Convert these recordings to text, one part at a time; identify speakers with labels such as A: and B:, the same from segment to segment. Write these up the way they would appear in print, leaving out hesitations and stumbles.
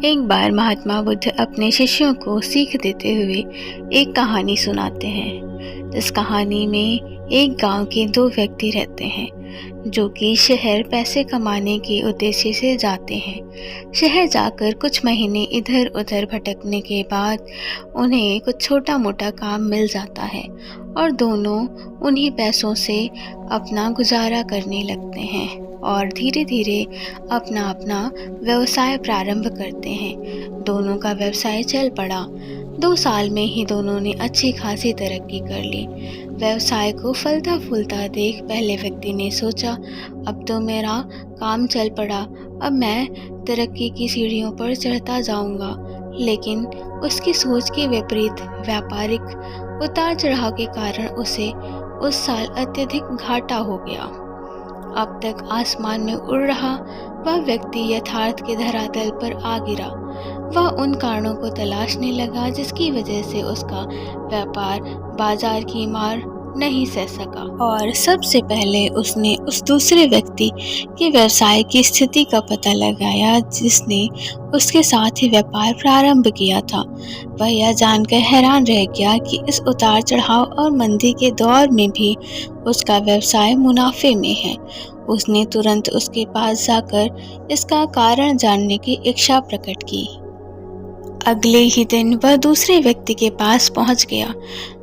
A: एक बार महात्मा बुद्ध अपने शिष्यों को सीख देते हुए एक कहानी सुनाते हैं। इस कहानी में एक गांव के दो व्यक्ति रहते हैं जो कि शहर पैसे कमाने के उद्देश्य से जाते हैं। शहर जाकर कुछ महीने इधर उधर भटकने के बाद उन्हें कुछ छोटा मोटा काम मिल जाता है और दोनों उन्हीं पैसों से अपना गुजारा करने लगते हैं और धीरे धीरे अपना अपना व्यवसाय प्रारंभ करते हैं। दोनों का व्यवसाय चल पड़ा। 2 साल में ही दोनों ने अच्छी खासी तरक्की कर ली। व्यवसाय को फलता फूलता देख पहले व्यक्ति ने सोचा, अब तो मेरा काम चल पड़ा, अब मैं तरक्की की सीढ़ियों पर चढ़ता जाऊंगा। लेकिन उसकी सोच के विपरीत व्यापारिक उतार चढ़ाव के कारण उसे उस साल अत्यधिक घाटा हो गया। अब तक आसमान में उड़ रहा वह व्यक्ति यथार्थ के धरातल पर आ गिरा। वह उन कारणों को तलाशने लगा जिसकी वजह से उसका व्यापार बाजार की मार नहीं सह सका और सबसे पहले उसने उस दूसरे व्यक्ति के व्यवसाय की स्थिति का पता लगाया जिसने उसके साथ ही व्यापार प्रारंभ किया था। वह यह जानकर हैरान रह गया कि इस उतार चढ़ाव और मंदी के दौर में भी उसका व्यवसाय मुनाफे में है। उसने तुरंत उसके पास जाकर इसका कारण जानने की इच्छा प्रकट की। अगले ही दिन वह दूसरे व्यक्ति के पास पहुंच गया।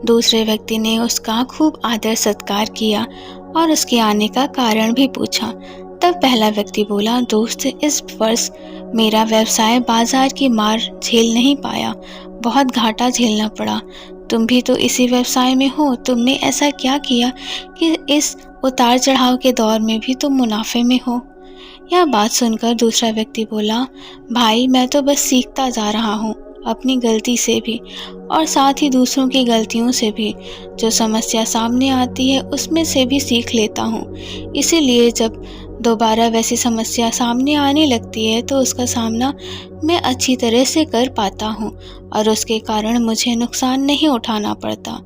A: दूसरे व्यक्ति ने उसका खूब आदर सत्कार किया और उसके आने का कारण भी पूछा। तब पहला व्यक्ति बोला, दोस्त, इस वर्ष मेरा व्यवसाय बाजार की मार झेल नहीं पाया, बहुत घाटा झेलना पड़ा। तुम भी तो इसी व्यवसाय में हो, तुमने ऐसा क्या किया कि इस उतार चढ़ाव के दौर में भी तुम मुनाफे में हो? यह बात सुनकर दूसरा व्यक्ति बोला, भाई, मैं तो बस सीखता जा रहा हूँ, अपनी गलती से भी और साथ ही दूसरों की गलतियों से भी। जो समस्या सामने आती है उसमें से भी सीख लेता हूँ। इसीलिए जब दोबारा वैसी समस्या सामने आने लगती है तो उसका सामना मैं अच्छी तरह से कर पाता हूँ और उसके कारण मुझे नुकसान नहीं उठाना पड़ता।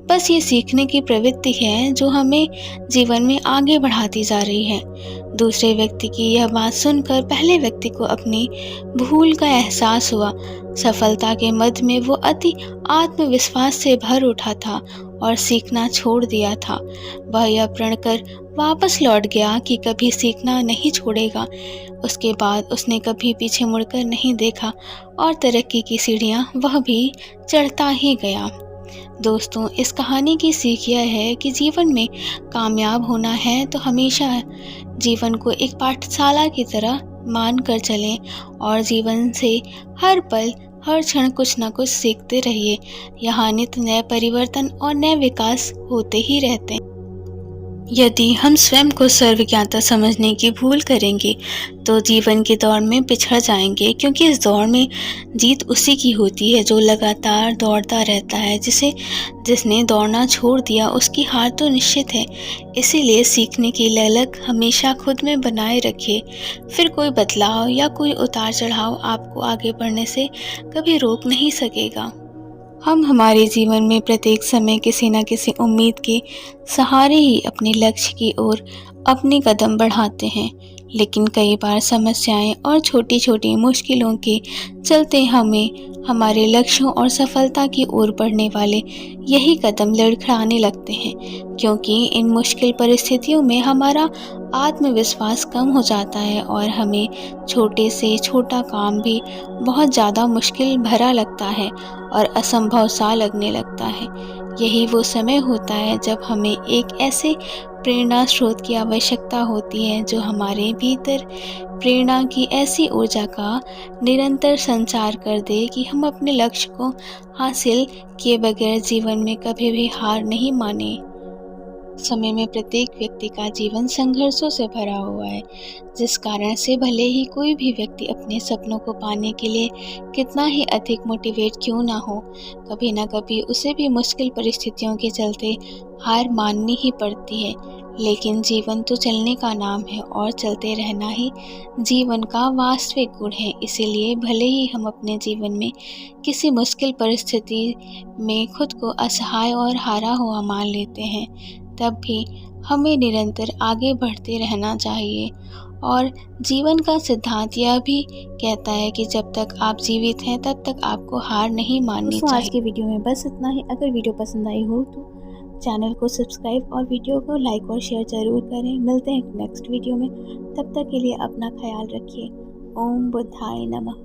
A: बस ये सीखने की प्रवृत्ति है जो हमें जीवन में आगे बढ़ाती जा रही है। दूसरे व्यक्ति की यह बात सुनकर पहले व्यक्ति को अपनी भूल का एहसास हुआ। सफलता के मद में वो अति आत्मविश्वास से भर उठा था और सीखना छोड़ दिया था। वह यह प्रण कर वापस लौट गया कि कभी सीखना नहीं छोड़ेगा। उसके बाद उसने कभी पीछे मुड़कर नहीं देखा और तरक्की की सीढ़ियां वह भी चढ़ता ही गया। दोस्तों, इस कहानी की सीख यह है कि जीवन में कामयाब होना है तो हमेशा जीवन को एक पाठशाला की तरह मान कर चलें और जीवन से हर पल हर क्षण कुछ न कुछ सीखते रहिए। यहाँ नित्य नए परिवर्तन और नए विकास होते ही रहते हैं। यदि हम स्वयं को सर्वज्ञता समझने की भूल करेंगे तो जीवन के दौर में पिछड़ जाएंगे, क्योंकि इस दौर में जीत उसी की होती है जो लगातार दौड़ता रहता है। जिसने दौड़ना छोड़ दिया उसकी हार तो निश्चित है। इसीलिए सीखने की ललक हमेशा खुद में बनाए रखिए, फिर कोई बदलाव या कोई उतार चढ़ाव आपको आगे बढ़ने से कभी रोक नहीं सकेगा। हम हमारे जीवन में प्रत्येक समय किसी न किसी उम्मीद के सहारे ही अपने लक्ष्य की ओर अपने कदम बढ़ाते हैं, लेकिन कई बार समस्याएं और छोटी छोटी मुश्किलों के चलते हमें हमारे लक्ष्यों और सफलता की ओर बढ़ने वाले यही कदम लड़खड़ाने लगते हैं, क्योंकि इन मुश्किल परिस्थितियों में हमारा आत्मविश्वास कम हो जाता है और हमें छोटे से छोटा काम भी बहुत ज़्यादा मुश्किल भरा लगता है और असंभव सा लगने लगता है। यही वो समय होता है जब हमें एक ऐसे प्रेरणा स्रोत की आवश्यकता होती है जो हमारे भीतर प्रेरणा की ऐसी ऊर्जा का निरंतर संचार कर दे कि हम अपने लक्ष्य को हासिल किए बगैर जीवन में कभी भी हार नहीं माने। समय में प्रत्येक व्यक्ति का जीवन संघर्षों से भरा हुआ है, जिस कारण से भले ही कोई भी व्यक्ति अपने सपनों को पाने के लिए कितना ही अधिक मोटिवेट क्यों ना हो, कभी ना कभी उसे भी मुश्किल परिस्थितियों के चलते हार माननी ही पड़ती है। लेकिन जीवन तो चलने का नाम है और चलते रहना ही जीवन का वास्तविक गुण है। इसीलिए भले ही हम अपने जीवन में किसी मुश्किल परिस्थिति में खुद को असहाय और हारा हुआ मान लेते हैं, तब भी हमें निरंतर आगे बढ़ते रहना चाहिए और जीवन का सिद्धांत यह भी कहता है कि जब तक आप जीवित हैं तब तक आपको हार नहीं माननी चाहिए। आज के वीडियो में बस इतना ही। अगर वीडियो पसंद आई हो तो चैनल को सब्सक्राइब और वीडियो को लाइक और शेयर ज़रूर करें। मिलते हैं नेक्स्ट वीडियो में, तब तक के लिए अपना ख्याल रखिए। ओम बुद्धाय नमः।